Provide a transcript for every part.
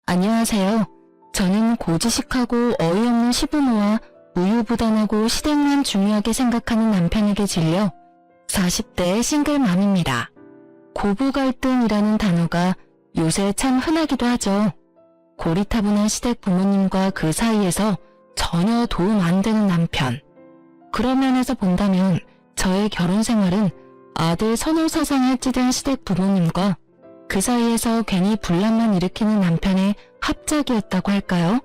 안녕하세요. 저는 고지식하고 어이없는 시부모와 우유부단하고 시댁만 중요하게 생각하는 남편에게 질려 40대 싱글맘입니다. 고부 갈등이라는 단어가 요새 참 흔하기도 하죠. 고리타분한 시댁 부모님과 그 사이에서 전혀 도움 안 되는 남편. 그런 면에서 본다면 저의 결혼 생활은 아들 선홀사상에 찌든 시댁 부모님과 그 사이에서 괜히 분란만 일으키는 남편의 합작이었다고 할까요?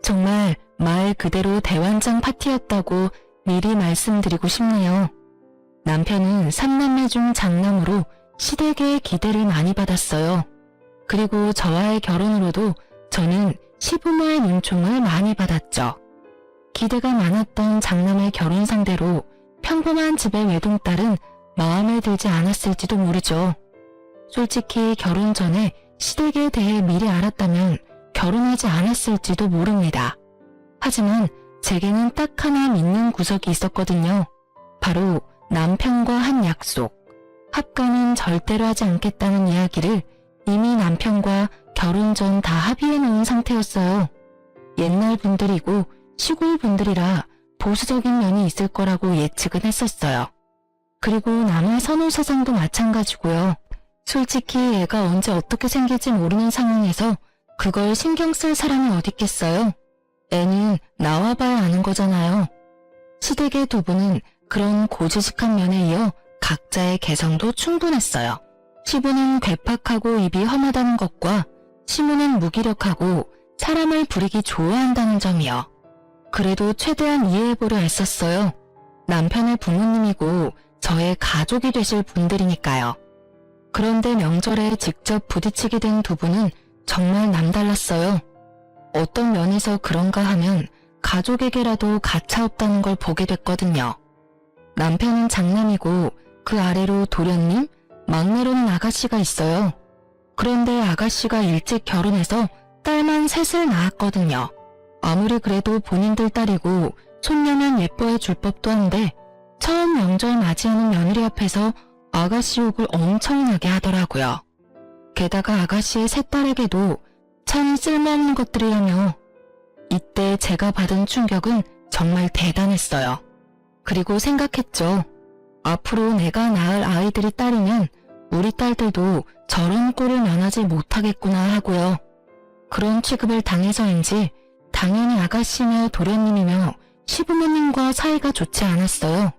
정말 말 그대로 대환장 파티였다고 미리 말씀드리고 싶네요. 남편은 3남매 중 장남으로 시댁의 기대를 많이 받았어요. 그리고 저와의 결혼으로도 저는 시부모의 눈총을 많이 받았죠. 기대가 많았던 장남의 결혼 상대로 평범한 집의 외동딸은 마음에 들지 않았을지도 모르죠. 솔직히 결혼 전에 시댁에 대해 미리 알았다면 결혼하지 않았을지도 모릅니다. 하지만 제게는 딱 하나 믿는 구석이 있었거든요. 바로 남편과 한 약속. 합가는 절대로 하지 않겠다는 이야기를 이미 남편과 결혼 전 다 합의해 놓은 상태였어요. 옛날 분들이고 시골 분들이라 보수적인 면이 있을 거라고 예측은 했었어요. 그리고 남의 선홀사상도 마찬가지고요. 솔직히 애가 언제 어떻게 생길지 모르는 상황에서 그걸 신경 쓸 사람이 어딨겠어요? 애는 나와봐야 아는 거잖아요. 시댁의 두 분은 그런 고지식한 면에 이어 각자의 개성도 충분했어요. 시부는 괴팍하고 입이 험하다는 것과 시모는 무기력하고 사람을 부리기 좋아한다는 점이요. 그래도 최대한 이해해보려 애썼어요. 남편의 부모님이고 저의 가족이 되실 분들이니까요. 그런데 명절에 직접 부딪히게 된 두 분은 정말 남달랐어요. 어떤 면에서 그런가 하면 가족에게라도 가차없다는 걸 보게 됐거든요. 남편은 장남이고 그 아래로 도련님, 막내로는 아가씨가 있어요. 그런데 아가씨가 일찍 결혼해서 딸만 셋을 낳았거든요. 아무리 그래도 본인들 딸이고 손녀면 예뻐해 줄 법도 한데 처음 명절 맞이하는 며느리 앞에서 아가씨 욕을 엄청나게 하더라고요. 게다가 아가씨의 세 딸에게도 참 쓸모없는 것들이라며 이때 제가 받은 충격은 정말 대단했어요. 그리고 생각했죠. 앞으로 내가 낳을 아이들이 딸이면 우리 딸들도 저런 꼴을 면하지 못하겠구나 하고요. 그런 취급을 당해서인지 당연히 아가씨며 도련님이며 시부모님과 사이가 좋지 않았어요.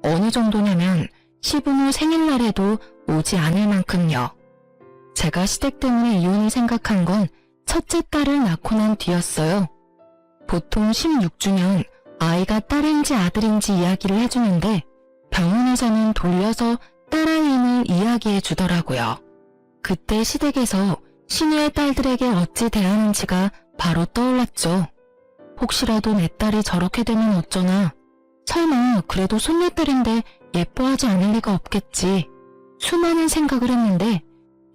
어느 정도냐면 시부모 생일날에도 오지 않을 만큼요. 제가 시댁 때문에 이혼을 생각한 건 첫째 딸을 낳고 난 뒤였어요. 보통 16주년 아이가 딸인지 아들인지 이야기를 해주는데 병원에서는 돌려서 딸아이임을 이야기해 주더라고요. 그때 시댁에서 시누의 딸들에게 어찌 대하는지가 바로 떠올랐죠. 혹시라도 내 딸이 저렇게 되면 어쩌나. 설마 그래도 손녀딸인데 예뻐하지 않을 리가 없겠지. 수많은 생각을 했는데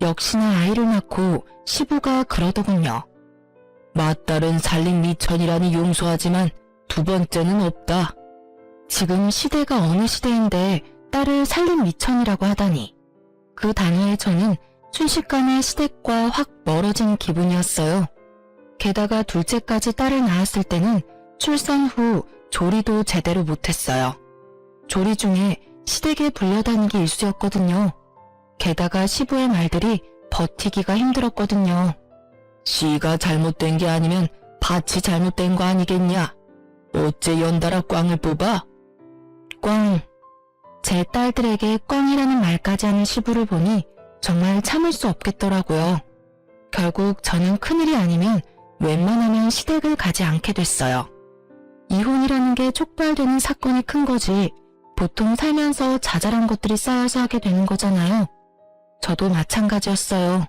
역시나 아이를 낳고 시부가 그러더군요. 맏딸은 살림 미천이라니 용서하지만 두 번째는 없다. 지금 시대가 어느 시대인데 딸을 살림 미천이라고 하다니. 그 단어에 저는 순식간에 시댁과 확 멀어진 기분이었어요. 게다가 둘째까지 딸을 낳았을 때는 출산 후 조리도 제대로 못했어요. 조리 중에 시댁에 불려다니기 일쑤였거든요. 게다가 시부의 말들이 버티기가 힘들었거든요. 씨가 잘못된 게 아니면 밭이 잘못된 거 아니겠냐? 어째 연달아 꽝을 뽑아? 꽝. 제 딸들에게 꽝이라는 말까지 하는 시부를 보니 정말 참을 수 없겠더라고요. 결국 저는 큰일이 아니면 웬만하면 시댁을 가지 않게 됐어요. 이혼이라는 게 촉발되는 사건이 큰 거지 보통 살면서 자잘한 것들이 쌓여서 하게 되는 거잖아요. 저도 마찬가지였어요.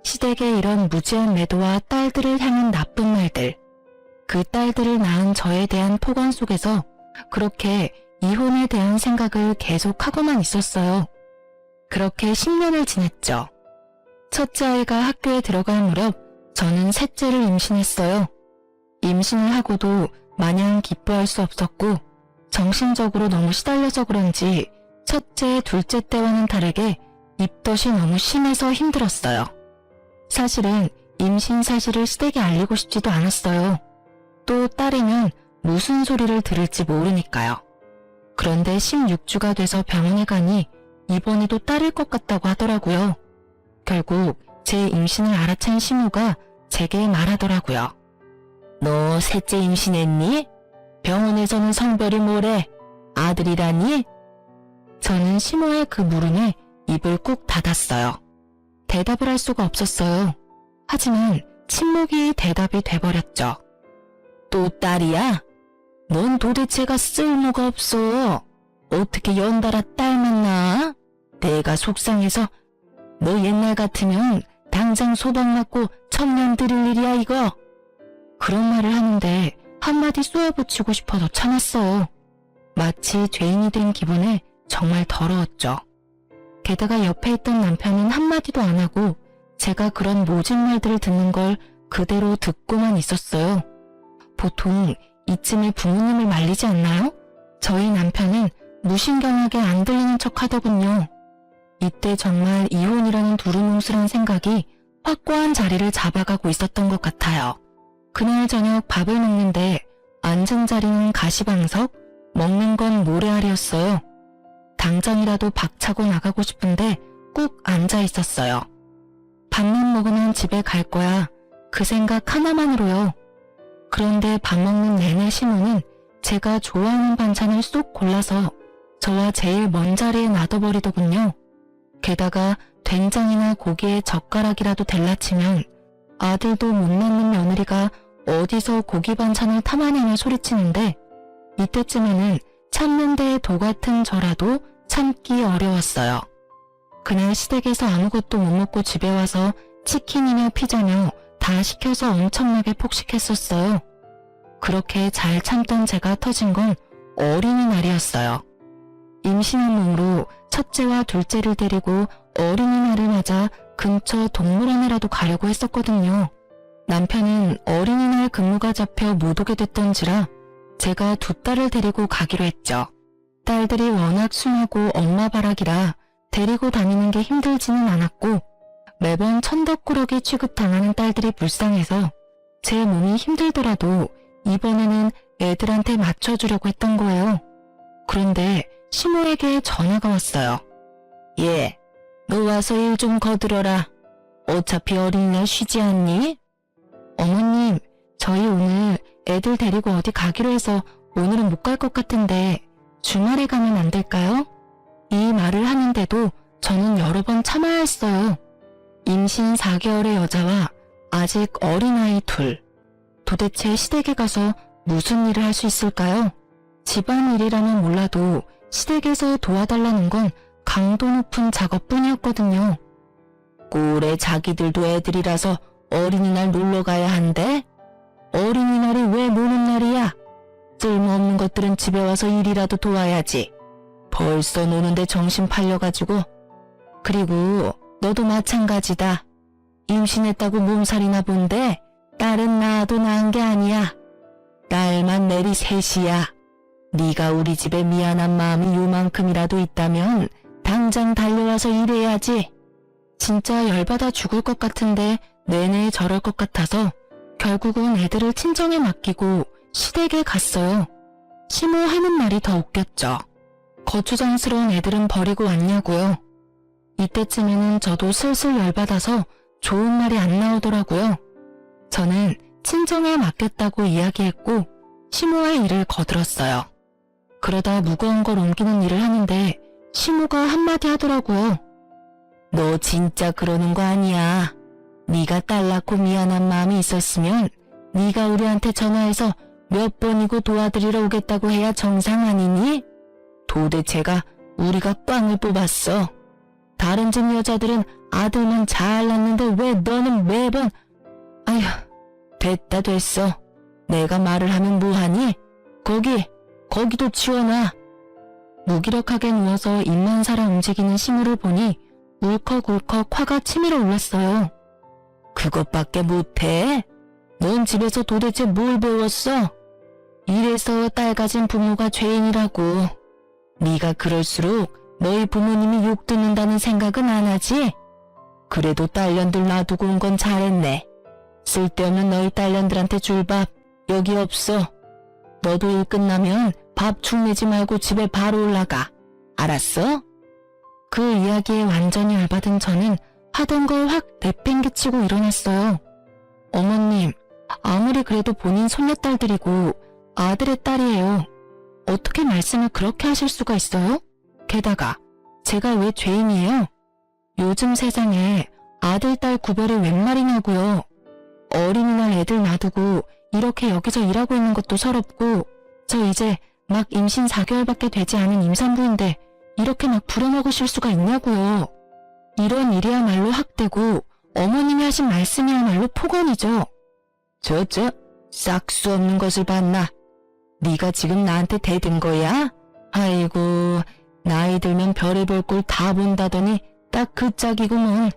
시댁의 이런 무지한 매도와 딸들을 향한 나쁜 말들, 그 딸들을 낳은 저에 대한 폭언 속에서 그렇게 이혼에 대한 생각을 계속하고만 있었어요. 그렇게 10년을 지냈죠. 첫째 아이가 학교에 들어갈 무렵 저는 셋째를 임신했어요. 임신을 하고도 마냥 기뻐할 수 없었고 정신적으로 너무 시달려서 그런지 첫째, 둘째 때와는 다르게 입덧이 너무 심해서 힘들었어요. 사실은 임신 사실을 시댁에 알리고 싶지도 않았어요. 또 딸이면 무슨 소리를 들을지 모르니까요. 그런데 16주가 돼서 병원에 가니 이번에도 딸일 것 같다고 하더라고요. 결국 제 임신을 알아챈 시모가 제게 말하더라고요. 너 셋째 임신했니? 병원에서는 성별이 뭐래? 아들이라니? 저는 시모의 그 물음에 입을 꾹 닫았어요. 대답을 할 수가 없었어요. 하지만 침묵이 대답이 돼버렸죠. 또 딸이야? 넌 도대체가 쓸모가 없어. 어떻게 연달아 딸만 낳아? 내가 속상해서 너 옛날 같으면 당장 소방 맞고 천년 드릴 일이야 이거. 그런 말을 하는데 한마디 쏘아붙이고 싶어서 참았어요. 마치 죄인이 된 기분에 정말 더러웠죠. 게다가 옆에 있던 남편은 한마디도 안 하고 제가 그런 모진 말들을 듣는 걸 그대로 듣고만 있었어요. 보통 이쯤에 부모님을 말리지 않나요? 저희 남편은 무신경하게 안 들리는 척 하더군요. 이때 정말 이혼이라는 두루뭉술한 생각이 확고한 자리를 잡아가고 있었던 것 같아요. 그날 저녁 밥을 먹는데 앉은 자리는 가시방석, 먹는 건 모래알이었어요. 당장이라도 박차고 나가고 싶은데 꾹 앉아 있었어요. 밥만 먹으면 집에 갈 거야. 그 생각 하나만으로요. 그런데 밥 먹는 내내 시모는 제가 좋아하는 반찬을 쏙 골라서 저와 제일 먼 자리에 놔둬버리더군요. 게다가 된장이나 고기에 젓가락이라도 댈라치면 아들도 못 낳는 며느리가 어디서 고기 반찬을 탐하냐며 소리치는데 이때쯤에는 참는 데에 도 같은 저라도 참기 어려웠어요. 그날 시댁에서 아무것도 못 먹고 집에 와서 치킨이며 피자며 다 시켜서 엄청나게 폭식했었어요. 그렇게 잘 참던 제가 터진 건 어린이날이었어요. 임신한 몸으로 첫째와 둘째를 데리고 어린이날을 맞아 근처 동물원에라도 가려고 했었거든요. 남편은 어린이날 근무가 잡혀 못 오게 됐던지라 제가 두 딸을 데리고 가기로 했죠. 딸들이 워낙 순하고 엄마 바락이라 데리고 다니는 게 힘들지는 않았고 매번 천덕꾸러기 취급당하는 딸들이 불쌍해서 제 몸이 힘들더라도 이번에는 애들한테 맞춰주려고 했던 거예요. 그런데 시모에게 전화가 왔어요. 예, 너 와서 일 좀 거들어라. 어차피 어린이날 쉬지 않니? 어머님, 저희 오늘 애들 데리고 어디 가기로 해서 오늘은 못 갈 것 같은데 주말에 가면 안 될까요? 이 말을 하는데도 저는 여러 번 참아야 했어요. 임신 4개월의 여자와 아직 어린아이 둘. 도대체 시댁에 가서 무슨 일을 할 수 있을까요? 집안일이라면 몰라도 시댁에서 도와달라는 건 강도 높은 작업뿐이었거든요. 꼴에 자기들도 애들이라서 어린이날 놀러 가야 한대? 어린이날이 왜 노는 날이야? 쓸모없는 것들은 집에 와서 일이라도 도와야지. 벌써 노는데 정신 팔려가지고. 그리고 너도 마찬가지다. 임신했다고 몸살이나 본데 딸은 낳아도 낳은 게 아니야. 딸만 내리 셋이야. 네가 우리 집에 미안한 마음이 요만큼이라도 있다면 당장 달려와서 일해야지. 진짜 열받아 죽을 것 같은데 내내 저럴 것 같아서 결국은 애들을 친정에 맡기고 시댁에 갔어요. 시모 하는 말이 더 웃겼죠. 거추장스러운 애들은 버리고 왔냐고요. 이때쯤에는 저도 슬슬 열받아서 좋은 말이 안 나오더라고요. 저는 친정에 맡겼다고 이야기했고 시모의 일을 거들었어요. 그러다 무거운 걸 옮기는 일을 하는데 시모가 한마디 하더라고요. 너 진짜 그러는 거 아니야. 네가 딸 낳고 미안한 마음이 있었으면 네가 우리한테 전화해서 몇 번이고 도와드리러 오겠다고 해야 정상 아니니? 도대체가 우리가 꽝을 뽑았어. 다른 집 여자들은 아들만 잘 낳는데 왜 너는 매번... 아휴, 됐다 됐어. 내가 말을 하면 뭐하니? 거기도 치워놔. 무기력하게 누워서 입만 살아 움직이는 시무를 보니 울컥울컥 화가 치밀어 올랐어요. 그것밖에 못해? 넌 집에서 도대체 뭘 배웠어? 이래서 딸 가진 부모가 죄인이라고. 네가 그럴수록 너희 부모님이 욕 듣는다는 생각은 안 하지? 그래도 딸년들 놔두고 온 건 잘했네. 쓸데없는 너희 딸년들한테 줄 밥 여기 없어. 너도 일 끝나면 밥 축 내지 말고 집에 바로 올라가. 알았어? 그 이야기에 완전히 열받은 저는 하던 걸 확 내팽개치고 일어났어요. 어머님, 아무리 그래도 본인 손녀딸들이고 아들의 딸이에요. 어떻게 말씀을 그렇게 하실 수가 있어요? 게다가 제가 왜 죄인이에요? 요즘 세상에 아들, 딸 구별이 웬 말이냐고요. 어린이날 애들 놔두고 이렇게 여기서 일하고 있는 것도 서럽고 저 이제 막 임신 4개월밖에 되지 않은 임산부인데 이렇게 막 부려먹으실 수가 있냐고요. 이런 일이야말로 학대고 어머님이 하신 말씀이야말로 폭언이죠. 싹수 없는 것을 봤나? 네가 지금 나한테 대든 거야? 아이고, 나이 들면 별의별 꼴 다 본다더니 딱 그 짝이구먼.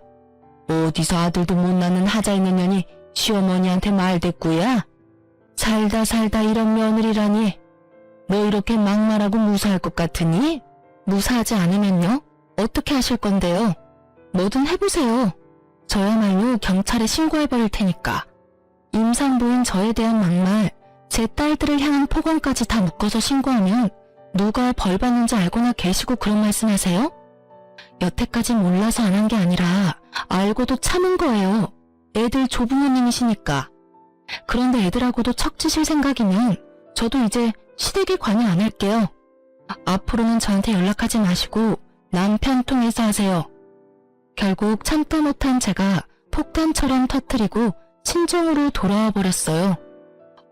어디서 아들도 못 낳는 하자 있는 년이 시어머니한테 말대꾸야? 살다 이런 며느리라니. 너 이렇게 막말하고 무사할 것 같으니? 무사하지 않으면요? 어떻게 하실 건데요? 뭐든 해보세요. 저야말로 경찰에 신고해버릴 테니까. 임산부인 저에 대한 막말, 제 딸들을 향한 폭언까지 다 묶어서 신고하면 누가 벌 받는지 알고나 계시고 그런 말씀하세요? 여태까지 몰라서 안 한 게 아니라 알고도 참은 거예요. 애들 조부모님이시니까. 그런데 애들하고도 척지실 생각이면 저도 이제 시댁에 관여 안 할게요. 앞으로는 저한테 연락하지 마시고 남편 통해서 하세요. 결국 참다 못한 제가 폭탄처럼 터뜨리고 친정으로 돌아와 버렸어요.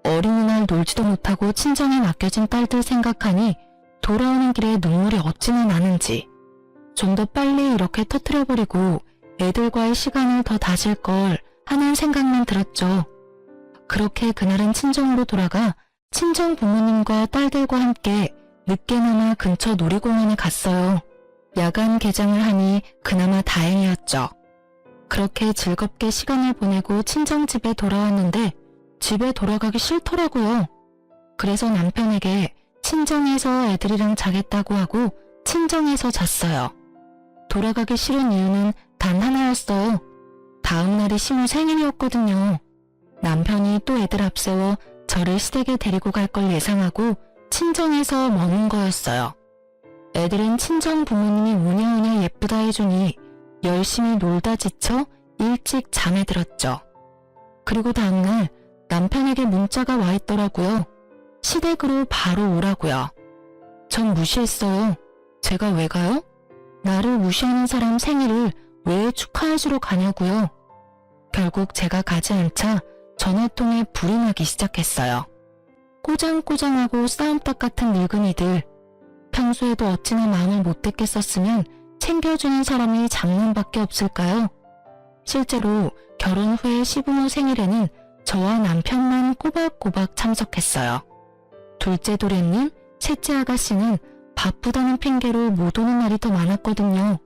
어린이날 놀지도 못하고 친정에 맡겨진 딸들 생각하니 돌아오는 길에 눈물이 어찌나 나는지. 좀 더 빨리 이렇게 터뜨려버리고 애들과의 시간을 더 다질 걸 하는 생각만 들었죠. 그렇게 그날은 친정으로 돌아가 친정 부모님과 딸들과 함께 늦게나마 근처 놀이공원에 갔어요. 야간 개장을 하니 그나마 다행이었죠. 그렇게 즐겁게 시간을 보내고 친정집에 돌아왔는데 집에 돌아가기 싫더라고요. 그래서 남편에게 친정에서 애들이랑 자겠다고 하고 친정에서 잤어요. 돌아가기 싫은 이유는 단 하나였어요. 다음 날이 시무 생일이었거든요. 남편이 또 애들 앞세워 저를 시댁에 데리고 갈 걸 예상하고 친정에서 머문 거였어요. 애들은 친정 부모님이 우냐우냐 예쁘다 해주니 열심히 놀다 지쳐 일찍 잠에 들었죠. 그리고 다음날 남편에게 문자가 와 있더라고요. 시댁으로 바로 오라고요. 전 무시했어요. 제가 왜 가요? 나를 무시하는 사람 생일을 왜 축하해주러 가냐고요. 결국 제가 가지 않자 전화통에 불이 나기 시작했어요. 꼬장꼬장하고 싸움닭 같은 늙은이들. 평소에도 어찌나 마음을 못됐겠었으면 챙겨주는 사람이 장남밖에 없을까요? 실제로 결혼 후에 시부모 생일에는 저와 남편만 꼬박꼬박 참석했어요. 둘째 도련님, 셋째 아가씨는 바쁘다는 핑계로 못 오는 날이 더 많았거든요.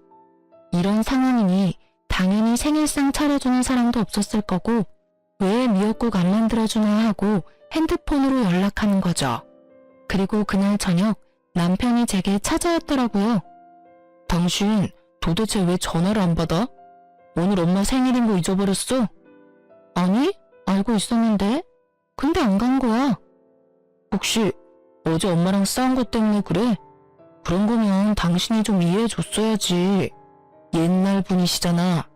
이런 상황이니 당연히 생일상 차려주는 사람도 없었을 거고 왜 미역국 안 만들어주나 하고 핸드폰으로 연락하는 거죠. 그리고 그날 저녁 남편이 제게 찾아왔더라고요. 당신 도대체 왜 전화를 안 받아? 오늘 엄마 생일인 거 잊어버렸어? 아니, 알고 있었는데. 근데 안 간 거야. 혹시 어제 엄마랑 싸운 것 때문에 그래? 그런 거면 당신이 좀 이해해 줬어야지. 옛날 분이시잖아.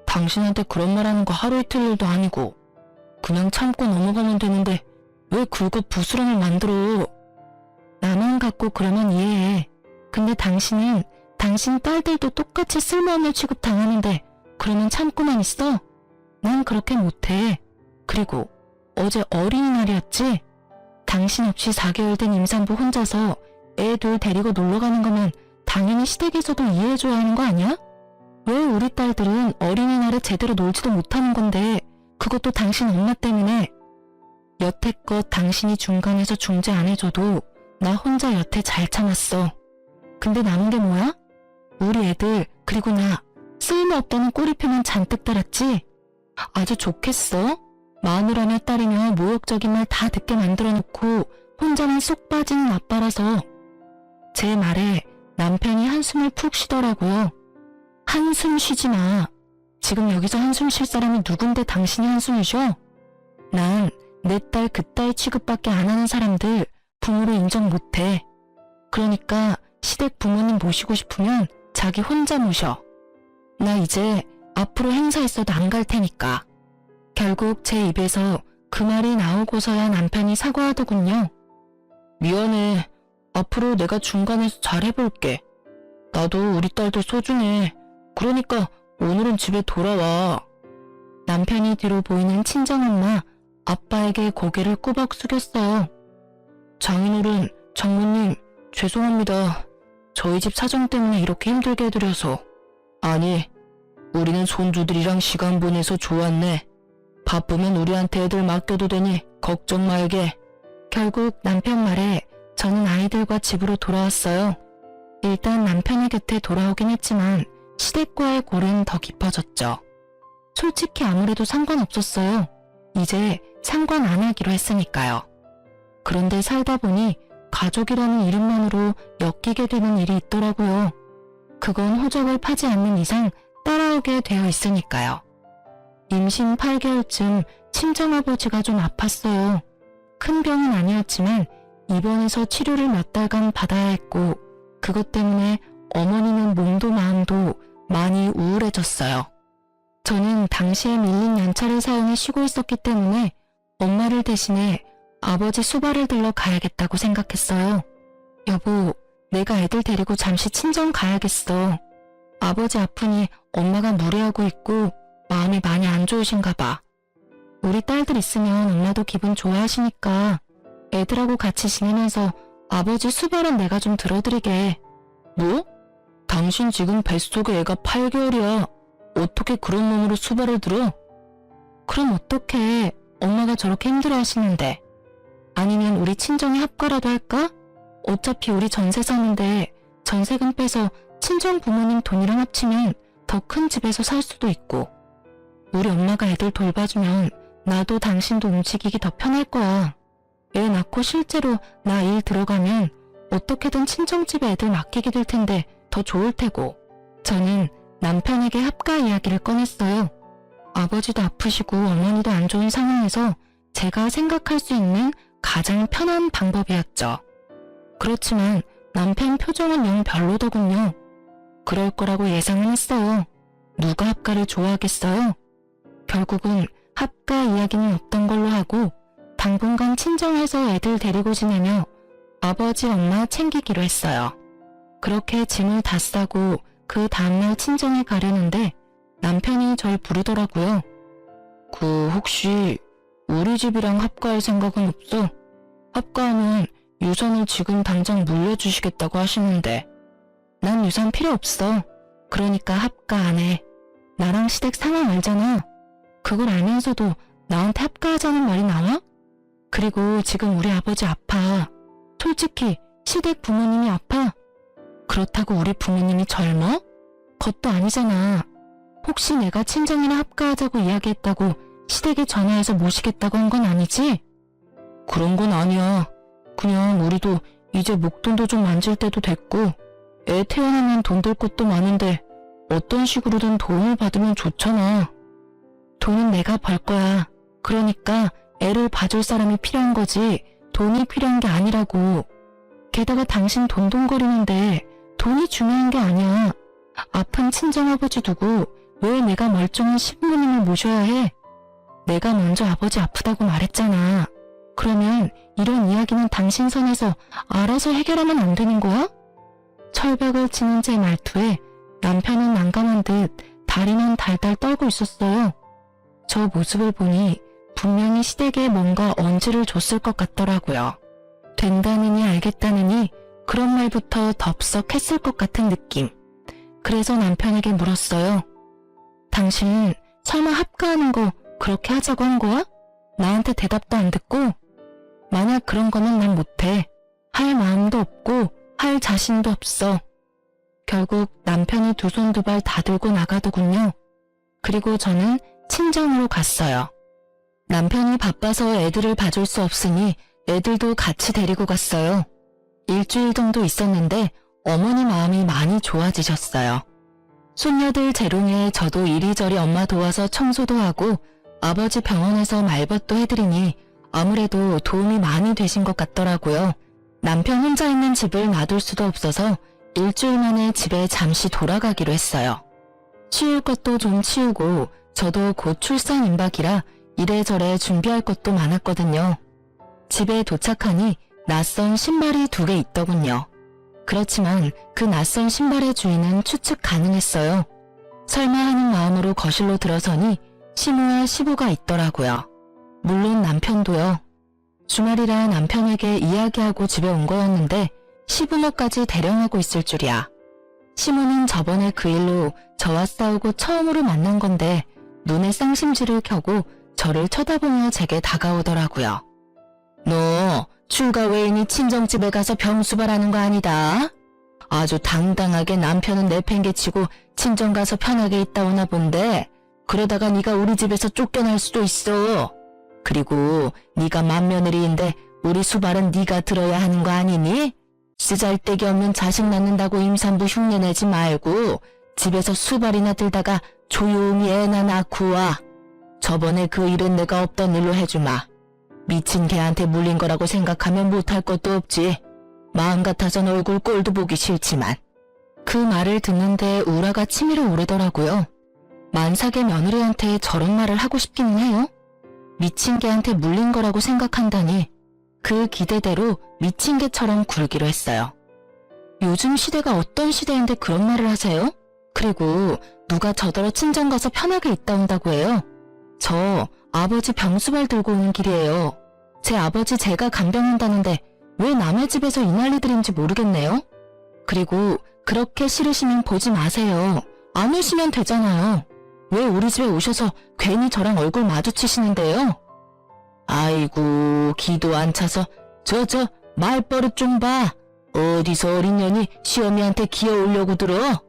당신한테 그런 말 하는 거 하루 이틀 일도 아니고. 그냥 참고 넘어가면 되는데 왜 긁어 부스럼을 만들어? 나만 갖고 그러면 이해해. 근데 당신은 당신 딸들도 똑같이 쓸모없는 취급 당하는데 그러면 참고만 있어? 난 그렇게 못해. 그리고 어제 어린이날이었지? 당신 없이 4개월 된 임산부 혼자서 애 둘 데리고 놀러 가는 거면 당연히 시댁에서도 이해해줘야 하는 거 아니야? 왜 우리 딸들은 어린이날에 제대로 놀지도 못하는 건데 그것도 당신 엄마 때문에. 여태껏 당신이 중간에서 중재 안 해줘도 나 혼자 여태 잘 참았어. 근데 남은 게 뭐야? 우리 애들 그리고 나 쓸모없다는 꼬리표만 잔뜩 달았지? 아주 좋겠어? 마누라며 딸이며 모욕적인 말 다 듣게 만들어 놓고 혼자만 쏙 빠지는 아빠라서. 제 말에 남편이 한숨을 푹 쉬더라고요. 한숨 쉬지 마. 지금 여기서 한숨 쉴 사람이 누군데 당신이 한숨을 쉬어? 난 내 딸 그따위 취급밖에 안 하는 사람들 부모로 인정 못해. 그러니까 시댁 부모님 모시고 싶으면 자기 혼자 모셔. 나 이제 앞으로 행사 있어도 안 갈 테니까. 결국 제 입에서 그 말이 나오고서야 남편이 사과하더군요. 미안해. 앞으로 내가 중간에서 잘해볼게. 나도 우리 딸도 소중해. 그러니까 오늘은 집에 돌아와. 남편이 뒤로 보이는 친정엄마, 아빠에게 고개를 꾸벅 숙였어요. 장인어른, 장모님, 죄송합니다. 저희 집 사정 때문에 이렇게 힘들게 해드려서. 아니, 우리는 손주들이랑 시간 보내서 좋았네. 바쁘면 우리한테 애들 맡겨도 되니 걱정 말게. 결국 남편 말에 저는 아이들과 집으로 돌아왔어요. 일단 남편의 곁에 돌아오긴 했지만 시댁과의 골은 더 깊어졌죠. 솔직히 아무래도 상관없었어요. 이제 상관 안 하기로 했으니까요. 그런데 살다 보니 가족이라는 이름만으로 엮이게 되는 일이 있더라고요. 그건 호적을 파지 않는 이상 따라오게 되어 있으니까요. 임신 8개월쯤 친정아버지가 좀 아팠어요. 큰 병은 아니었지만 입원해서 치료를 몇 달간 받아야 했고 그것 때문에 어머니는 몸도 마음도 많이 우울해졌어요. 저는 당시에 밀린 연차를 사용해 쉬고 있었기 때문에 엄마를 대신해 아버지 수발을 들러 가야겠다고 생각했어요. 여보, 내가 애들 데리고 잠시 친정 가야겠어. 아버지 아프니 엄마가 무리하고 있고 마음이 많이 안 좋으신가 봐. 우리 딸들 있으면 엄마도 기분 좋아하시니까 애들하고 같이 지내면서 아버지 수발은 내가 좀 들어드리게. 뭐? 당신 지금 뱃속에 애가 8개월이야. 어떻게 그런 놈으로 수발을 들어? 그럼 어떡해. 엄마가 저렇게 힘들어하시는데. 아니면 우리 친정에 합가라도 할까? 어차피 우리 전세 사는데 전세금 빼서 친정 부모님 돈이랑 합치면 더 큰 집에서 살 수도 있고. 우리 엄마가 애들 돌봐주면 나도 당신도 움직이기 더 편할 거야. 애 낳고 실제로 나 일 들어가면 어떻게든 친정집에 애들 맡기게 될 텐데 더 좋을 테고. 저는 남편에게 합가 이야기를 꺼냈어요. 아버지도 아프시고 어머니도 안 좋은 상황에서 제가 생각할 수 있는 가장 편한 방법이었죠. 그렇지만 남편 표정은 영 별로더군요. 그럴 거라고 예상은 했어요. 누가 합가를 좋아하겠어요? 결국은 합가 이야기는 없던 걸로 하고 당분간 친정에서 애들 데리고 지내며 아버지 엄마 챙기기로 했어요. 그렇게 짐을 다 싸고 그 다음날 친정에 가려는데 남편이 절 부르더라고요. 혹시 우리 집이랑 합가할 생각은 없어? 합가하면 유산을 지금 당장 물려주시겠다고 하시는데. 난 유산 필요 없어. 그러니까 합가 안 해. 나랑 시댁 상황 알잖아. 그걸 알면서도 나한테 합가하자는 말이 나와? 그리고 지금 우리 아버지 아파. 솔직히 시댁 부모님이 아파. 그렇다고 우리 부모님이 젊어? 그것도 아니잖아. 혹시 내가 친정이나 합가하자고 이야기했다고 시댁에 전화해서 모시겠다고 한 건 아니지? 그런 건 아니야. 그냥 우리도 이제 목돈도 좀 만질 때도 됐고 애 태어나면 돈 들 것도 많은데 어떤 식으로든 도움을 받으면 좋잖아. 돈은 내가 벌 거야. 그러니까 애를 봐줄 사람이 필요한 거지 돈이 필요한 게 아니라고. 게다가 당신 돈돈거리는데 돈이 중요한 게 아니야. 아픈 친정아버지 두고 왜 내가 멀쩡한 시부모님을 모셔야 해? 내가 먼저 아버지 아프다고 말했잖아. 그러면 이런 이야기는 당신 선에서 알아서 해결하면 안 되는 거야? 철벽을 치는 제 말투에 남편은 난감한 듯 다리만 달달 떨고 있었어요. 저 모습을 보니 분명히 시댁에 뭔가 언지를 줬을 것 같더라고요. 된다느니 알겠다느니 그런 말부터 덥석 했을 것 같은 느낌. 그래서 남편에게 물었어요. 당신 설마 합가하는 거 그렇게 하자고 한 거야? 나한테 대답도 안 듣고? 만약 그런 거면 난 못해. 할 마음도 없고 할 자신도 없어. 결국 남편이 두 손 두 발 다 들고 나가더군요. 그리고 저는 친정으로 갔어요. 남편이 바빠서 애들을 봐줄 수 없으니 애들도 같이 데리고 갔어요. 일주일 정도 있었는데 어머니 마음이 많이 좋아지셨어요. 손녀들 재롱에 저도 이리저리 엄마 도와서 청소도 하고 아버지 병원에서 말벗도 해드리니 아무래도 도움이 많이 되신 것 같더라고요. 남편 혼자 있는 집을 놔둘 수도 없어서 일주일 만에 집에 잠시 돌아가기로 했어요. 치울 것도 좀 치우고 저도 곧 출산 임박이라 이래저래 준비할 것도 많았거든요. 집에 도착하니 낯선 신발이 2개 있더군요. 그렇지만 그 낯선 신발의 주인은 추측 가능했어요. 설마 하는 마음으로 거실로 들어서니 시모와 시부가 있더라고요. 물론 남편도요. 주말이라 남편에게 이야기하고 집에 온 거였는데 시부모까지 대령하고 있을 줄이야. 시모는 저번에 그 일로 저와 싸우고 처음으로 만난 건데 눈에 쌍심지를 켜고 저를 쳐다보며 제게 다가오더라고요. 너 출가 외인이 친정집에 가서 병수발하는 거 아니다. 아주 당당하게 남편은 내팽개치고 친정 가서 편하게 있다 오나 본데 그러다가 네가 우리 집에서 쫓겨날 수도 있어. 그리고 네가 맏며느리인데 우리 수발은 네가 들어야 하는 거 아니니? 쓰잘데기 없는 자식 낳는다고 임산부 흉내내지 말고 집에서 수발이나 들다가 조용히 애나 낳고 와. 저번에 그 일은 내가 없던 일로 해주마. 미친 개한테 물린 거라고 생각하면 못할 것도 없지. 마음 같아선 얼굴 꼴도 보기 싫지만. 그 말을 듣는데 우라가 치밀어 오르더라고요. 만삭의 며느리한테 저런 말을 하고 싶기는 해요. 미친 개한테 물린 거라고 생각한다니 그 기대대로 미친 개처럼 굴기로 했어요. 요즘 시대가 어떤 시대인데 그런 말을 하세요? 그리고 누가 저더러 친정 가서 편하게 있다 온다고 해요? 저 아버지 병수발 들고 오는 길이에요. 제 아버지 제가 간병한다는데 왜 남의 집에서 이 난리들인지 모르겠네요. 그리고 그렇게 싫으시면 보지 마세요. 안 오시면 되잖아요. 왜 우리 집에 오셔서 괜히 저랑 얼굴 마주치시는데요? 아이고 기도 안 차서 저 말버릇 좀 봐. 어디서 어린 년이 시어미한테 기어오려고 들어?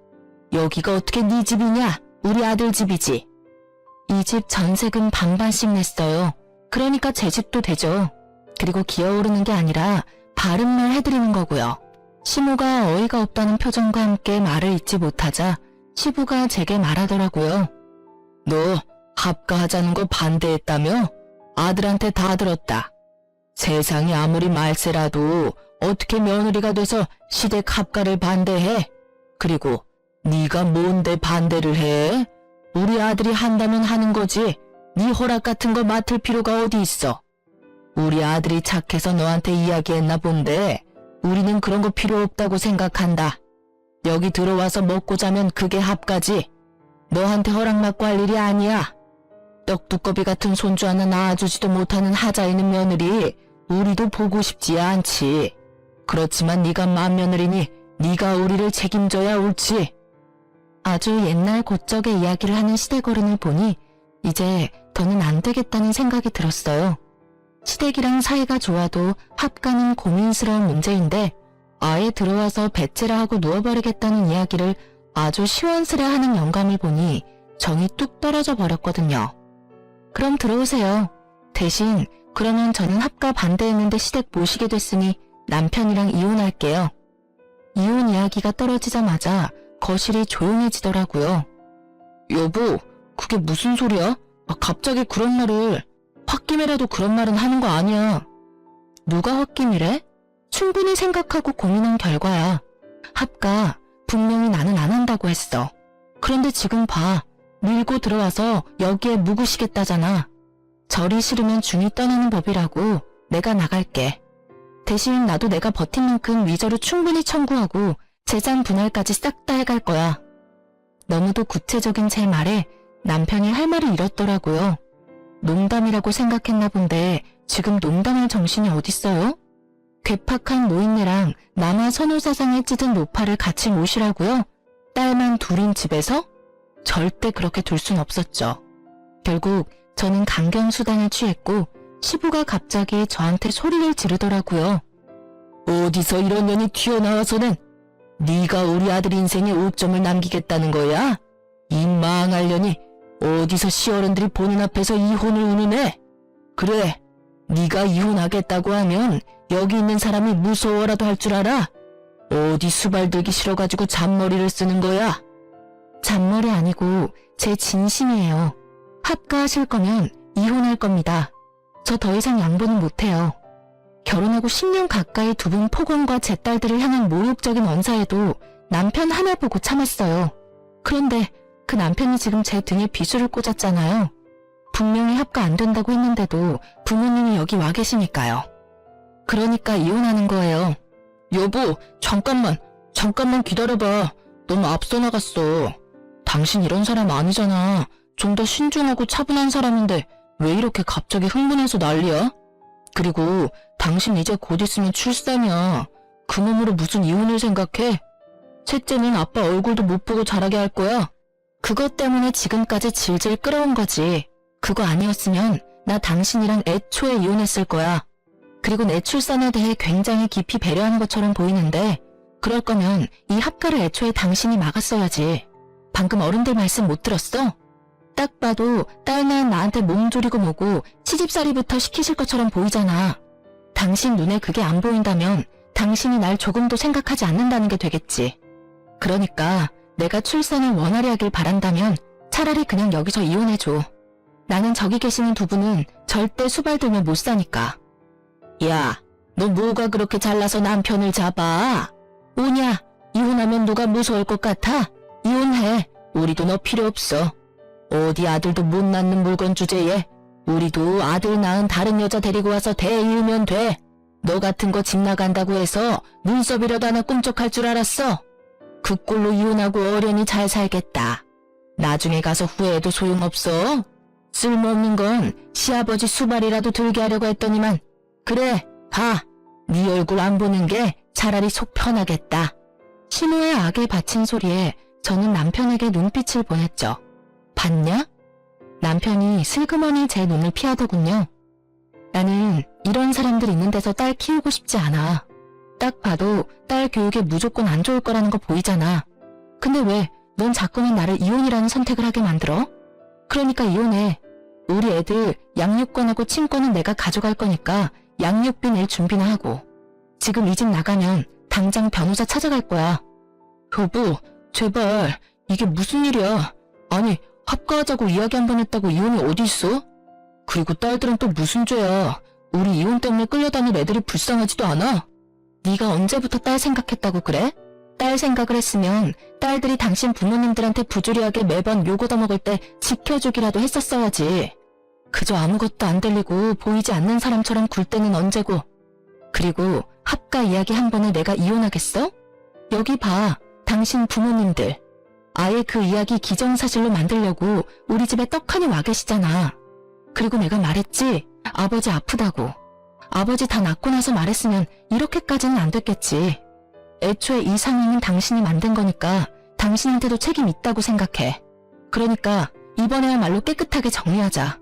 여기가 어떻게 네 집이냐? 우리 아들 집이지. 이 집 전세금 반반씩 냈어요. 그러니까 제 집도 되죠. 그리고 기어오르는 게 아니라 바른 말 해드리는 거고요. 시모가 어이가 없다는 표정과 함께 말을 잇지 못하자 시부가 제게 말하더라고요. 너 합가하자는 거 반대했다며? 아들한테 다 들었다. 세상이 아무리 말세라도 어떻게 며느리가 돼서 시댁 합가를 반대해? 그리고 네가 뭔데 반대를 해? 우리 아들이 한다면 하는 거지. 네 허락 같은 거 맡을 필요가 어디 있어. 우리 아들이 착해서 너한테 이야기했나 본데 우리는 그런 거 필요 없다고 생각한다. 여기 들어와서 먹고 자면 그게 합가지. 너한테 허락받고 할 일이 아니야. 떡두꺼비 같은 손주 하나 낳아주지도 못하는 하자 있는 며느리 우리도 보고 싶지 않지. 그렇지만 네가 맏며느리니 네가 우리를 책임져야 옳지. 아주 옛날 고적의 이야기를 하는 시댁어른을 보니 이제 더는 안 되겠다는 생각이 들었어요. 시댁이랑 사이가 좋아도 합가는 고민스러운 문제인데 아예 들어와서 배째라 하고 누워버리겠다는 이야기를 아주 시원스레하는 영감을 보니 정이 뚝 떨어져 버렸거든요. 그럼 들어오세요. 대신 그러면 저는 합가 반대했는데 시댁 모시게 됐으니 남편이랑 이혼할게요. 이혼 이야기가 떨어지자마자 거실이 조용해지더라고요. 여보, 그게 무슨 소리야? 갑자기 그런 말을. 홧김에라도 그런 말은 하는 거 아니야. 누가 홧김이래? 충분히 생각하고 고민한 결과야. 합가 분명히 나는 안 한다고 했어. 그런데 지금 봐. 밀고 들어와서 여기에 묵으시겠다잖아. 절이 싫으면 중이 떠나는 법이라고. 내가 나갈게. 대신 나도 내가 버틴 만큼 위자료 충분히 청구하고 재산 분할까지 싹 다 해갈 거야. 너무도 구체적인 제 말에 남편이 할 말을 잃었더라고요. 농담이라고 생각했나 본데 지금 농담할 정신이 어딨어요? 괴팍한 노인네랑 남아 선호사상에 찌든 노파를 같이 모시라고요? 딸만 둘인 집에서? 절대 그렇게 둘 순 없었죠. 결국 저는 강경수단을 취했고 시부가 갑자기 저한테 소리를 지르더라고요. 어디서 이런 년이 튀어나와서는 네가 우리 아들 인생에 오점을 남기겠다는 거야? 이 망할 년이 어디서 시어른들이 보는 앞에서 이혼을 운운해? 그래, 네가 이혼하겠다고 하면 여기 있는 사람이 무서워라도 할 줄 알아? 어디 수발 들기 싫어가지고 잔머리를 쓰는 거야? 잔머리 아니고 제 진심이에요. 합가하실 거면 이혼할 겁니다. 저 더 이상 양보는 못해요. 결혼하고 10년 가까이 두 분 폭언과 제 딸들을 향한 모욕적인 언사에도 남편 하나 보고 참았어요. 그런데 그 남편이 지금 제 등에 비수를 꽂았잖아요. 분명히 합가 안 된다고 했는데도 부모님이 여기 와 계시니까요. 그러니까 이혼하는 거예요. 여보, 잠깐만 기다려봐. 너무 앞서 나갔어. 당신 이런 사람 아니잖아. 좀 더 신중하고 차분한 사람인데 왜 이렇게 갑자기 흥분해서 난리야? 그리고 당신 이제 곧 있으면 출산이야. 그 몸으로 무슨 이혼을 생각해? 셋째는 아빠 얼굴도 못 보고 자라게 할 거야. 그것 때문에 지금까지 질질 끌어온 거지. 그거 아니었으면 나 당신이랑 애초에 이혼했을 거야. 그리고 내 출산에 대해 굉장히 깊이 배려하는 것처럼 보이는데 그럴 거면 이 합가를 애초에 당신이 막았어야지. 방금 어른들 말씀 못 들었어? 딱 봐도 딸 낳은 나한테 몸조리고 뭐고 시집살이부터 시키실 것처럼 보이잖아. 당신 눈에 그게 안 보인다면 당신이 날 조금도 생각하지 않는다는 게 되겠지. 그러니까 내가 출산을 원활히 하길 바란다면 차라리 그냥 여기서 이혼해줘. 나는 저기 계시는 두 분은 절대 수발들면 못 사니까. 야, 너 뭐가 그렇게 잘나서 남편을 잡아? 오냐, 이혼하면 누가 무서울 것 같아? 이혼해. 우리도 너 필요 없어. 어디 아들도 못 낳는 물건 주제에 우리도 아들 낳은 다른 여자 데리고 와서 대이으면 돼. 너 같은 거 집 나간다고 해서 눈썹이라도 하나 꿈쩍할 줄 알았어? 그 꼴로 이혼하고 어련히 잘 살겠다. 나중에 가서 후회해도 소용없어. 쓸모없는 건 시아버지 수발이라도 들게 하려고 했더니만. 그래, 가. 네 얼굴 안 보는 게 차라리 속 편하겠다. 신호의 악에 바친 소리에 저는 남편에게 눈빛을 보냈죠. 봤냐? 남편이 슬그머니 제 눈을 피하더군요. 나는 이런 사람들 있는 데서 딸 키우고 싶지 않아. 딱 봐도 딸 교육에 무조건 안 좋을 거라는 거 보이잖아. 근데 왜 넌 자꾸만 나를 이혼이라는 선택을 하게 만들어? 그러니까 이혼해. 우리 애들 양육권하고 친권은 내가 가져갈 거니까 양육비 낼 준비나 하고. 지금 이 집 나가면 당장 변호사 찾아갈 거야. 여보, 제발. 이게 무슨 일이야. 아니, 합가하자고 이야기 한 번 했다고 이혼이 어디 있어? 그리고 딸들은 또 무슨 죄야. 우리 이혼 때문에 끌려다닐 애들이 불쌍하지도 않아? 네가 언제부터 딸 생각했다고 그래? 딸 생각을 했으면 딸들이 당신 부모님들한테 부조리하게 매번 욕 얻어먹을 때 지켜주기라도 했었어야지. 그저 아무것도 안 들리고 보이지 않는 사람처럼 굴 때는 언제고. 그리고 합가 이야기 한 번에 내가 이혼하겠어? 여기 봐, 당신 부모님들. 아예 그 이야기 기정사실로 만들려고 우리 집에 떡하니 와 계시잖아. 그리고 내가 말했지, 아버지 아프다고. 아버지 다 낫고 나서 말했으면 이렇게까지는 안 됐겠지. 애초에 이 상황은 당신이 만든 거니까 당신한테도 책임 있다고 생각해. 그러니까 이번에야말로 깨끗하게 정리하자.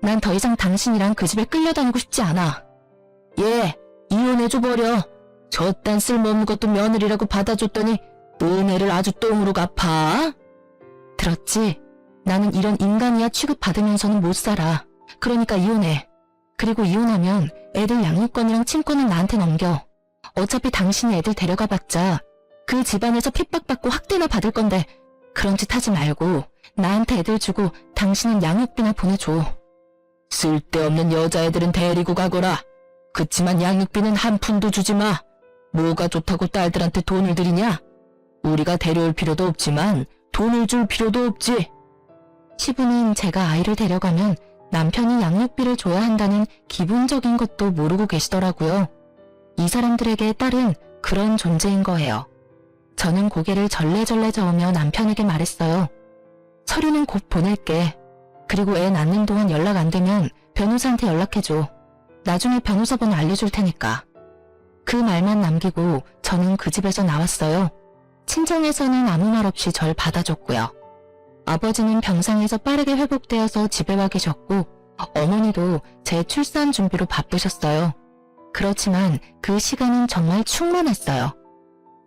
난 더 이상 당신이랑 그 집에 끌려다니고 싶지 않아. 예, 이혼해줘버려. 저딴 쓸모없는 것도 며느리라고 받아줬더니 은혜를 아주 똥으로 갚아. 들었지? 나는 이런 인간이야 취급받으면서는 못 살아. 그러니까 이혼해. 그리고 이혼하면 애들 양육권이랑 친권은 나한테 넘겨. 어차피 당신이 애들 데려가봤자 그 집안에서 핍박받고 학대나 받을 건데 그런 짓 하지 말고 나한테 애들 주고 당신은 양육비나 보내줘. 쓸데없는 여자애들은 데리고 가거라. 그치만 양육비는 한 푼도 주지 마. 뭐가 좋다고 딸들한테 돈을 들이냐? 우리가 데려올 필요도 없지만 돈을 줄 필요도 없지. 시부는 제가 아이를 데려가면 남편이 양육비를 줘야 한다는 기본적인 것도 모르고 계시더라고요. 이 사람들에게 딸은 그런 존재인 거예요. 저는 고개를 절레절레 저으며 남편에게 말했어요. 서류는 곧 보낼게. 그리고 애 낳는 동안 연락 안 되면 변호사한테 연락해줘. 나중에 변호사 번호 알려줄 테니까. 그 말만 남기고 저는 그 집에서 나왔어요. 친정에서는 아무 말 없이 절 받아줬고요. 아버지는 병상에서 빠르게 회복되어서 집에 와 계셨고 어머니도 제 출산 준비로 바쁘셨어요. 그렇지만 그 시간은 정말 충만했어요.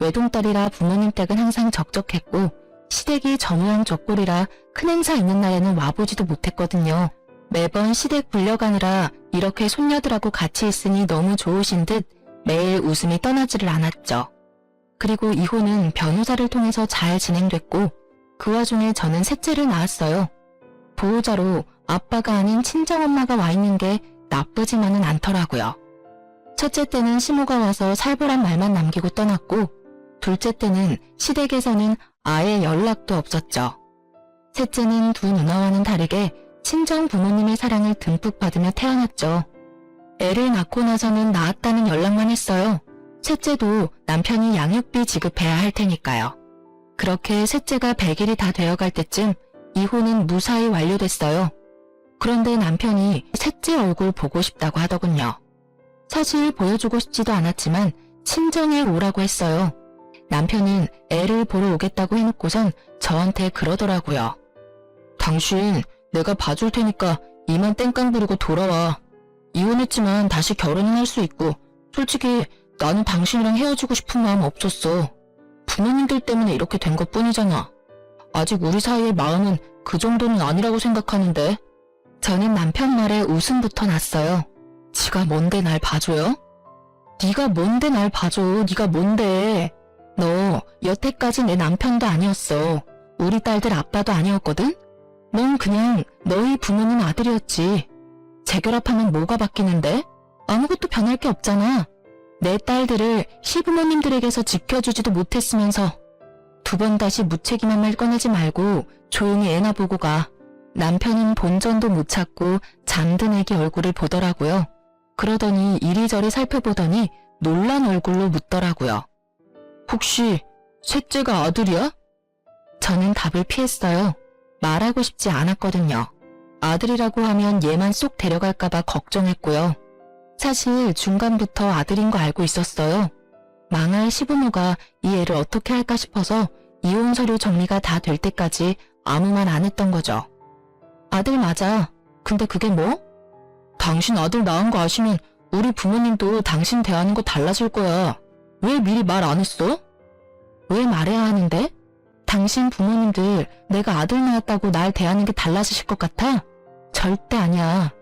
외동딸이라 부모님 댁은 항상 적적했고 시댁이 저 모양 저 꼴이라 큰 행사 있는 날에는 와보지도 못했거든요. 매번 시댁 불려가느라 이렇게 손녀들하고 같이 있으니 너무 좋으신 듯 매일 웃음이 떠나지를 않았죠. 그리고 이혼은 변호사를 통해서 잘 진행됐고 그 와중에 저는 셋째를 낳았어요. 보호자로 아빠가 아닌 친정엄마가 와 있는 게 나쁘지만은 않더라고요. 첫째 때는 시모가 와서 살벌한 말만 남기고 떠났고, 둘째 때는 시댁에서는 아예 연락도 없었죠. 셋째는 두 누나와는 다르게 친정 부모님의 사랑을 듬뿍 받으며 태어났죠. 애를 낳고 나서는 낳았다는 연락만 했어요. 셋째도 남편이 양육비 지급해야 할 테니까요. 그렇게 셋째가 100일이 다 되어갈 때쯤 이혼은 무사히 완료됐어요. 그런데 남편이 셋째 얼굴 보고 싶다고 하더군요. 사실 보여주고 싶지도 않았지만 친정에 오라고 했어요. 남편은 애를 보러 오겠다고 해놓고선 저한테 그러더라고요. 당신 내가 봐줄 테니까 이만 땡깡 부리고 돌아와. 이혼했지만 다시 결혼은 할 수 있고 솔직히 나는 당신이랑 헤어지고 싶은 마음 없었어. 부모님들 때문에 이렇게 된 것뿐이잖아. 아직 우리 사이의 마음은 그 정도는 아니라고 생각하는데. 저는 남편 말에 웃음부터 났어요. 지가 뭔데 날 봐줘요? 네가 뭔데 날 봐줘. 네가 뭔데. 너 여태까지 내 남편도 아니었어. 우리 딸들 아빠도 아니었거든? 넌 그냥 너희 부모님 아들이었지. 재결합하면 뭐가 바뀌는데? 아무것도 변할 게 없잖아. 내 딸들을 시부모님들에게서 지켜주지도 못했으면서. 두 번 다시 무책임한 말 꺼내지 말고 조용히 애나 보고 가. 남편은 본전도 못 찾고 잠든 애기 얼굴을 보더라고요. 그러더니 이리저리 살펴보더니 놀란 얼굴로 묻더라고요. 혹시 셋째가 아들이야? 저는 답을 피했어요. 말하고 싶지 않았거든요. 아들이라고 하면 얘만 쏙 데려갈까봐 걱정했고요. 사실 중간부터 아들인 거 알고 있었어요. 망할 시부모가 이 애를 어떻게 할까 싶어서 이혼 서류 정리가 다 될 때까지 아무 말 안 했던 거죠. 아들 맞아. 근데 그게 뭐? 당신 아들 낳은 거 아시면 우리 부모님도 당신 대하는 거 달라질 거야. 왜 미리 말 안 했어? 왜 말해야 하는데? 당신 부모님들 내가 아들 낳았다고 날 대하는 게 달라지실 것 같아? 절대 아니야.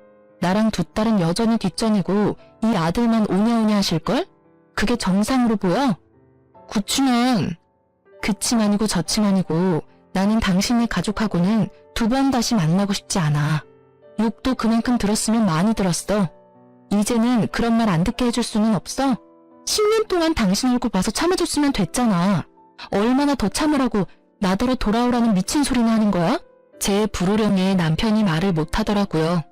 나랑 두 딸은 여전히 뒷전이고 이 아들만 오냐오냐 하실걸? 그게 정상으로 보여? 그치만. 그치만이고 저치만이고 나는 당신네 가족하고는 두 번 다시 만나고 싶지 않아. 욕도 그만큼 들었으면 많이 들었어. 이제는 그런 말 안 듣게 해줄 수는 없어? 10년 동안 당신 얼굴 봐서 참아줬으면 됐잖아. 얼마나 더 참으라고 나더러 돌아오라는 미친 소리나 하는 거야? 제 불호령에 남편이 말을 못하더라고요.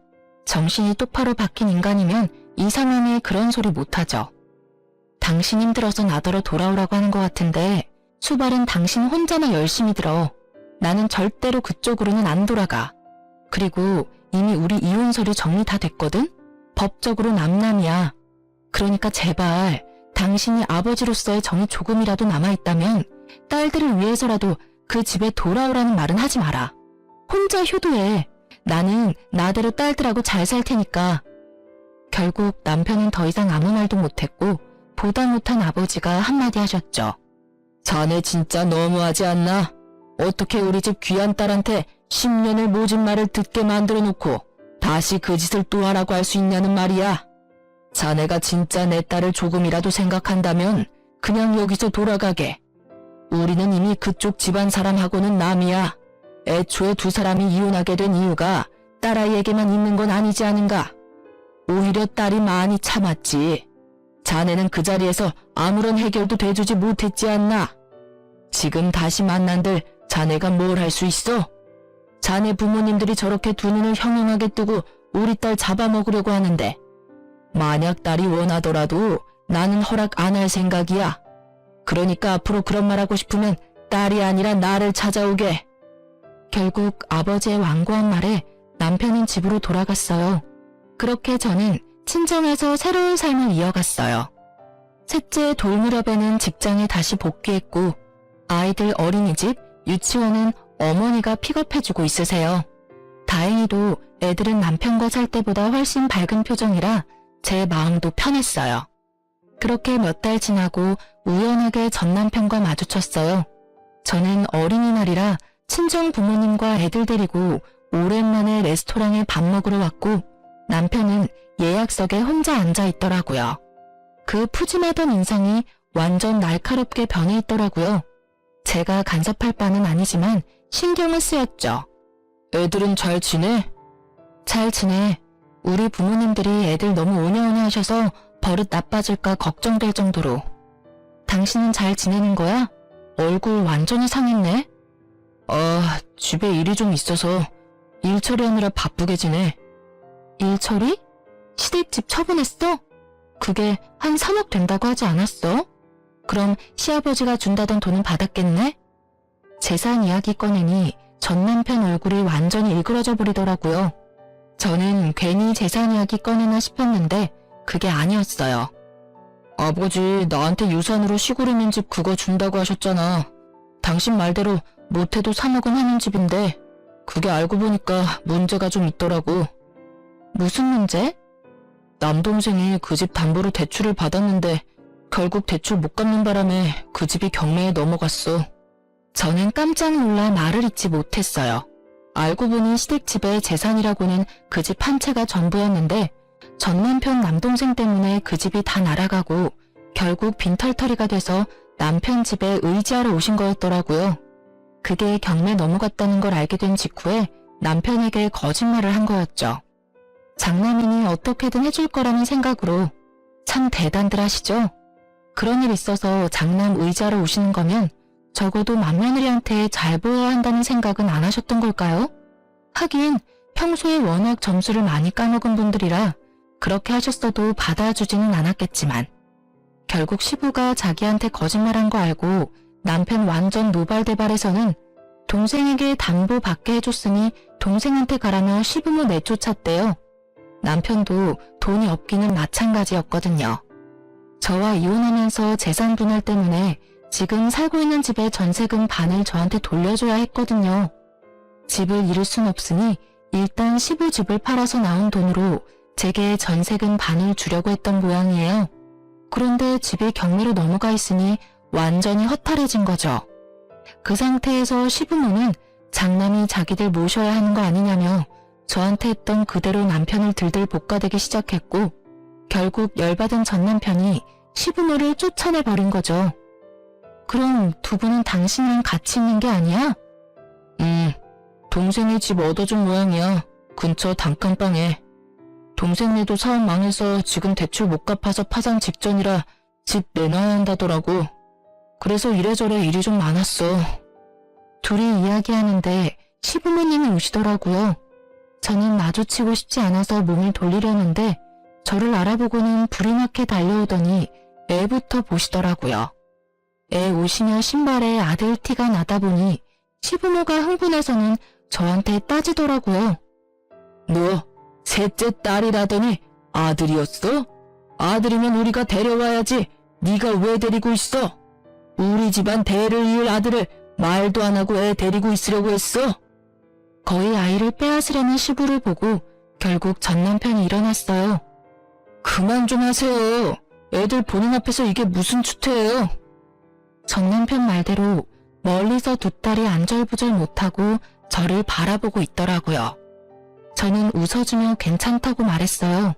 정신이 똑바로 박힌 인간이면 이 상황에 그런 소리 못하죠. 당신 힘들어서 나더러 돌아오라고 하는 것 같은데 수발은 당신 혼자나 열심히 들어. 나는 절대로 그쪽으로는 안 돌아가. 그리고 이미 우리 이혼 서류 정리 다 됐거든? 법적으로 남남이야. 그러니까 제발 당신이 아버지로서의 정이 조금이라도 남아있다면 딸들을 위해서라도 그 집에 돌아오라는 말은 하지 마라. 혼자 효도해. 나는 나대로 딸들하고 잘 살 테니까. 결국 남편은 더 이상 아무 말도 못했고 보다 못한 아버지가 한마디 하셨죠. 자네 진짜 너무하지 않나? 어떻게 우리 집 귀한 딸한테 10년을 모진 말을 듣게 만들어 놓고 다시 그 짓을 또 하라고 할 수 있냐는 말이야. 자네가 진짜 내 딸을 조금이라도 생각한다면 그냥 여기서 돌아가게. 우리는 이미 그쪽 집안 사람하고는 남이야. 애초에 두 사람이 이혼하게 된 이유가 딸아이에게만 있는 건 아니지 않은가? 오히려 딸이 많이 참았지. 자네는 그 자리에서 아무런 해결도 돼주지 못했지 않나? 지금 다시 만난들 자네가 뭘 할 수 있어? 자네 부모님들이 저렇게 두 눈을 형형하게 뜨고 우리 딸 잡아먹으려고 하는데 만약 딸이 원하더라도 나는 허락 안 할 생각이야. 그러니까 앞으로 그런 말 하고 싶으면 딸이 아니라 나를 찾아오게. 결국 아버지의 완고한 말에 남편은 집으로 돌아갔어요. 그렇게 저는 친정에서 새로운 삶을 이어갔어요. 셋째 돌무렵에는 직장에 다시 복귀했고 아이들 어린이집, 유치원은 어머니가 픽업해주고 있으세요. 다행히도 애들은 남편과 살 때보다 훨씬 밝은 표정이라 제 마음도 편했어요. 그렇게 몇 달 지나고 우연하게 전 남편과 마주쳤어요. 저는 어린이날이라 친정 부모님과 애들 데리고 오랜만에 레스토랑에 밥 먹으러 왔고 남편은 예약석에 혼자 앉아 있더라고요. 그 푸짐하던 인상이 완전 날카롭게 변해 있더라고요. 제가 간섭할 바는 아니지만 신경을 쓰였죠. 애들은 잘 지내? 잘 지내. 우리 부모님들이 애들 너무 오냐오냐 하셔서 버릇 나빠질까 걱정될 정도로. 당신은 잘 지내는 거야? 얼굴 완전히 상했네? 집에 일이 좀 있어서 일 처리하느라 바쁘게 지내. 일 처리? 시댁집 처분했어? 그게 한 3억 된다고 하지 않았어? 그럼 시아버지가 준다던 돈은 받았겠네? 재산 이야기 꺼내니 전 남편 얼굴이 완전히 일그러져 버리더라고요. 저는 괜히 재산 이야기 꺼내나 싶었는데 그게 아니었어요. 아버지 나한테 유산으로 시골 있는 집 그거 준다고 하셨잖아. 당신 말대로 못해도 3억은 하는 집인데 그게 알고 보니까 문제가 좀 있더라고. 무슨 문제? 남동생이 그 집 담보로 대출을 받았는데 결국 대출 못 갚는 바람에 그 집이 경매에 넘어갔어. 저는 깜짝 놀라 말을 잇지 못했어요. 알고 보니 시댁집의 재산이라고는 그 집 한 채가 전부였는데 전 남편 남동생 때문에 그 집이 다 날아가고 결국 빈털터리가 돼서 남편 집에 의지하러 오신 거였더라고요. 그게 경매 넘어갔다는 걸 알게 된 직후에 남편에게 거짓말을 한 거였죠. 장남이니 어떻게든 해줄 거라는 생각으로. 참 대단들 하시죠? 그런 일 있어서 장남 의지하러 오시는 거면 적어도 맏며느리한테 잘 보여야 한다는 생각은 안 하셨던 걸까요? 하긴 평소에 워낙 점수를 많이 까먹은 분들이라 그렇게 하셨어도 받아주지는 않았겠지만 결국 시부가 자기한테 거짓말한 거 알고 남편 완전 노발대발해서는 동생에게 담보 받게 해줬으니 동생한테 가라며 시부모 내쫓았대요. 남편도 돈이 없기는 마찬가지였거든요. 저와 이혼하면서 재산 분할 때문에 지금 살고 있는 집의 전세금 반을 저한테 돌려줘야 했거든요. 집을 잃을 순 없으니 일단 시부 집을 팔아서 나온 돈으로 제게 전세금 반을 주려고 했던 모양이에요. 그런데 집이 경매로 넘어가 있으니 완전히 허탈해진 거죠. 그 상태에서 시부모는 장남이 자기들 모셔야 하는 거 아니냐며 저한테 했던 그대로 남편을 들들 볶아대기 시작했고 결국 열받은 전 남편이 시부모를 쫓아내버린 거죠. 그럼 두 분은 당신이랑 같이 있는 게 아니야? 동생이 집 얻어준 모양이야. 근처 단칸방에. 동생네도 사업 망해서 지금 대출 못 갚아서 파산 직전이라 집 내놔야 한다더라고. 그래서 이래저래 일이 좀 많았어. 둘이 이야기하는데 시부모님이 오시더라고요. 저는 마주치고 싶지 않아서 몸을 돌리려는데 저를 알아보고는 불이 나게 달려오더니 애부터 보시더라고요. 애 옷이며 신발에 아들 티가 나다 보니 시부모가 흥분해서는 저한테 따지더라고요. 너 셋째 딸이라더니 아들이었어? 아들이면 우리가 데려와야지. 네가 왜 데리고 있어? 우리 집안 대를 이을 아들을 말도 안 하고 애 데리고 있으려고 했어? 거의 아이를 빼앗으려는 시부를 보고 결국 전 남편이 일어났어요. 그만 좀 하세요. 애들 보는 앞에서 이게 무슨 추태예요? 전 남편 말대로 멀리서 두 딸이 안절부절 못하고 저를 바라보고 있더라고요. 저는 웃어주며 괜찮다고 말했어요.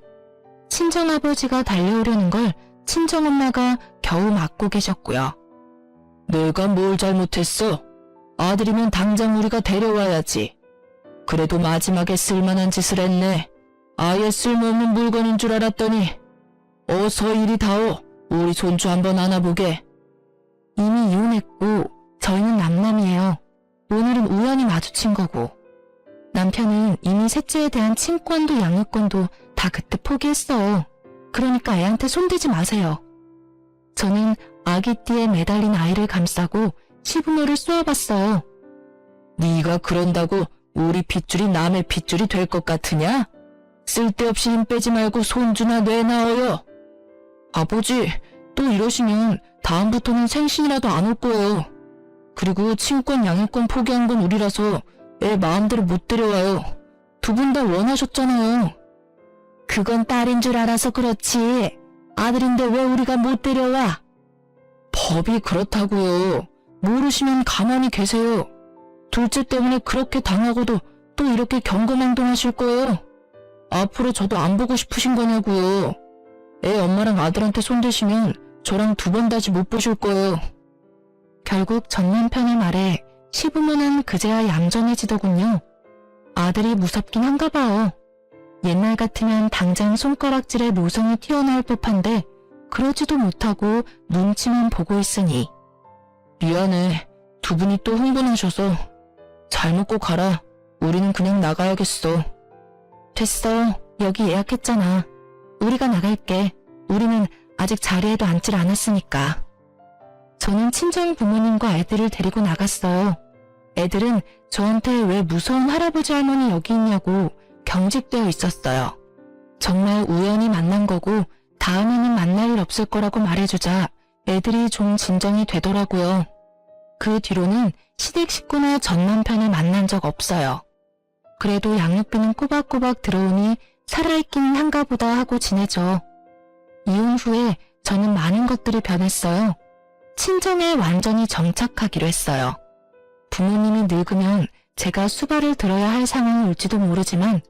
친정아버지가 달려오려는 걸 친정엄마가 겨우 막고 계셨고요. 내가 뭘 잘못했어? 아들이면 당장 우리가 데려와야지. 그래도 마지막에 쓸만한 짓을 했네. 아예 쓸모없는 물건인 줄 알았더니. 어서 이리 다오. 우리 손주 한번 안아보게. 이미 이혼했고 저희는 남남이에요. 오늘은 우연히 마주친 거고. 남편은 이미 셋째에 대한 친권도 양육권도 다 그때 포기했어요. 그러니까 애한테 손대지 마세요. 저는 아기띠에 매달린 아이를 감싸고 시부모를 쏘아봤어요. 네가 그런다고 우리 핏줄이 남의 핏줄이 될 것 같으냐? 쓸데없이 힘 빼지 말고 손주나 내놔어요. 아버지, 또 이러시면 다음부터는 생신이라도 안 올 거예요. 그리고 친권 양육권 포기한 건 우리라서 애 마음대로 못 데려와요. 두 분 다 원하셨잖아요. 그건 딸인 줄 알아서 그렇지. 아들인데 왜 우리가 못 데려와? 법이 그렇다고요. 모르시면 가만히 계세요. 둘째 때문에 그렇게 당하고도 또 이렇게 경거망동하실 거예요. 앞으로 저도 안 보고 싶으신 거냐고요. 애 엄마랑 아들한테 손대시면 저랑 두 번 다시 못 보실 거예요. 결국 전 남편의 말에 시부모는 그제야 얌전해지더군요. 아들이 무섭긴 한가 봐요. 옛날 같으면 당장 손가락질에 노성이 튀어나올 법한데 그러지도 못하고 눈치만 보고 있으니. 미안해. 두 분이 또 흥분하셔서. 잘 먹고 가라. 우리는 그냥 나가야겠어. 됐어. 여기 예약했잖아. 우리가 나갈게. 우리는 아직 자리에도 앉질 않았으니까. 저는 친정 부모님과 애들을 데리고 나갔어요. 애들은 저한테 왜 무서운 할아버지 할머니 여기 있냐고 경직되어 있었어요. 정말 우연히 만난 거고 다음에는 만날 일 없을 거라고 말해주자 애들이 좀 진정이 되더라고요. 그 뒤로는 시댁 식구나 전 남편을 만난 적 없어요. 그래도 양육비는 꼬박꼬박 들어오니 살아있기는 한가 보다 하고 지내죠. 이혼 후에 저는 많은 것들이 변했어요. 친정에 완전히 정착하기로 했어요. 부모님이 늙으면 제가 수발을 들어야 할 상황이 올지도 모르지만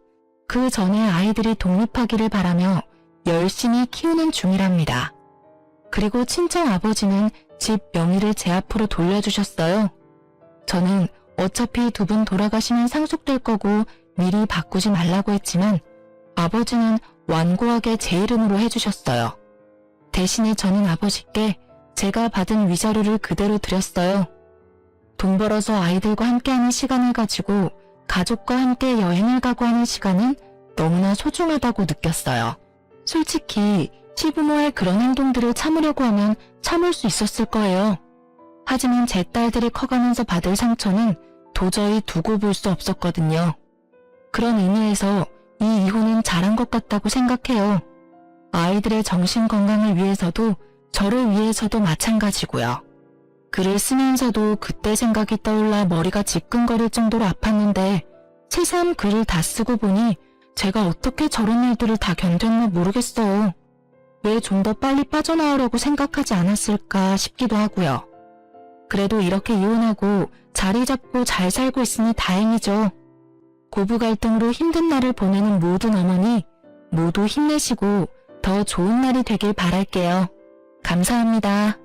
그 전에 아이들이 독립하기를 바라며 열심히 키우는 중이랍니다. 그리고 친정 아버지는 집 명의를 제 앞으로 돌려주셨어요. 저는 어차피 두 분 돌아가시면 상속될 거고 미리 바꾸지 말라고 했지만 아버지는 완고하게 제 이름으로 해주셨어요. 대신에 저는 아버지께 제가 받은 위자료를 그대로 드렸어요. 돈 벌어서 아이들과 함께하는 시간을 가지고 가족과 함께 여행을 가고 하는 시간은 너무나 소중하다고 느꼈어요. 솔직히 시부모의 그런 행동들을 참으려고 하면 참을 수 있었을 거예요. 하지만 제 딸들이 커가면서 받을 상처는 도저히 두고 볼 수 없었거든요. 그런 의미에서 이 이혼은 잘한 것 같다고 생각해요. 아이들의 정신건강을 위해서도 저를 위해서도 마찬가지고요. 글을 쓰면서도 그때 생각이 떠올라 머리가 지끈거릴 정도로 아팠는데 새삼 글을 다 쓰고 보니 제가 어떻게 저런 일들을 다 견뎠나 모르겠어요. 왜 좀 더 빨리 빠져나오려고 생각하지 않았을까 싶기도 하고요. 그래도 이렇게 이혼하고 자리 잡고 잘 살고 있으니 다행이죠. 고부 갈등으로 힘든 날을 보내는 모든 어머니 모두 힘내시고 더 좋은 날이 되길 바랄게요. 감사합니다.